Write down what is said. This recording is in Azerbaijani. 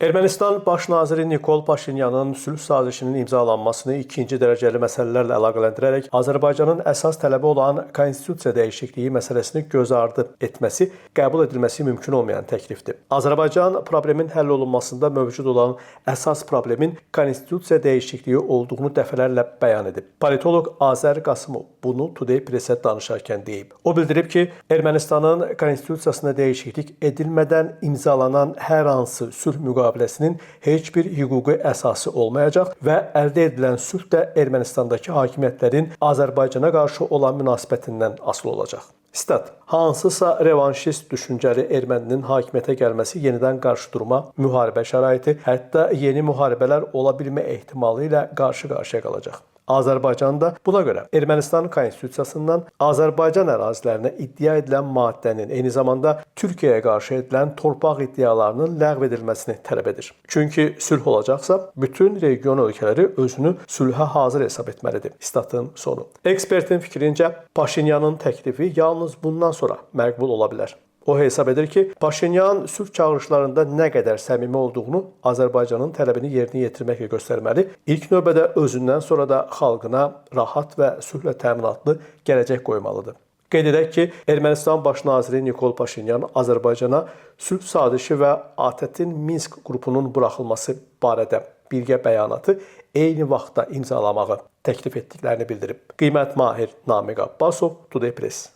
Ermənistan Baş naziri Nikol Paşinyanın sülh sazişinin imzalanmasını ikinci dərəcəli məsələlərlə əlaqələndirərək Azərbaycanın əsas tələbi olan konstitusiya dəyişikliyi məsələsini göz ardı etməsi qəbul edilməsi mümkün olmayan təklifdir. Azərbaycan problemin həll olunmasında mövcud olan əsas problemin konstitusiya dəyişikliyi olduğunu dəfələrlə bəyan edib. Politoloq Azər Qasımov bunu Today Press-ə danışarkən deyib. O bildirib ki, Ermənistanın konstitusiyasına dəyişiklik edilmədən imzalanan hər hansı sülh müqaviləsinin heç bir hüquqi əsası olmayacaq və əldə edilən sülh də Ermənistandakı hakimiyyətlərin Azərbaycana qarşı olan münasibətindən asılı olacaq. Sitat: hansısa revanşist düşüncəli erməninin hakimiyyətə gəlməsi yenidən qarşıdurma, müharibə şəraiti, hətta yeni müharibələr ola bilmə ehtimalı ilə qarşı-qarşıya qalacaq. Azərbaycan da buna görə Ermənistan konstitusiyasından Azərbaycan ərazilərinə iddia edilən maddənin, eyni zamanda Türkiyəyə qarşı edilən torpaq iddialarının ləğv edilməsini tələb edir. Çünki sülh olacaqsa, bütün region ölkələri özünü sülhə hazır hesab etməlidir. Statın sonu. Ekspertin fikrincə, Paşinyanın təklifi yalnız bundan sonra məqbul ola bilər. O hesab edir ki, Paşinyan sülh çağırışlarında nə qədər səmimi olduğunu Azərbaycanın tələbini yerinə yetirməklə göstərməli, ilk növbədə özündən sonra da xalqına rahat və sülhlə təminatlı gələcək qoymalıdır. Qeyd edək ki, Ermənistan Baş naziri Nikol Paşinyan Azərbaycana sülh sazişi və ATƏT-in Minsk qrupunun buraxılması barədə birgə bəyanatı eyni vaxtda imzalamağı təklif etdiklərini bildirib. Qiymət Mahir Namiq Abbasov, Today Press.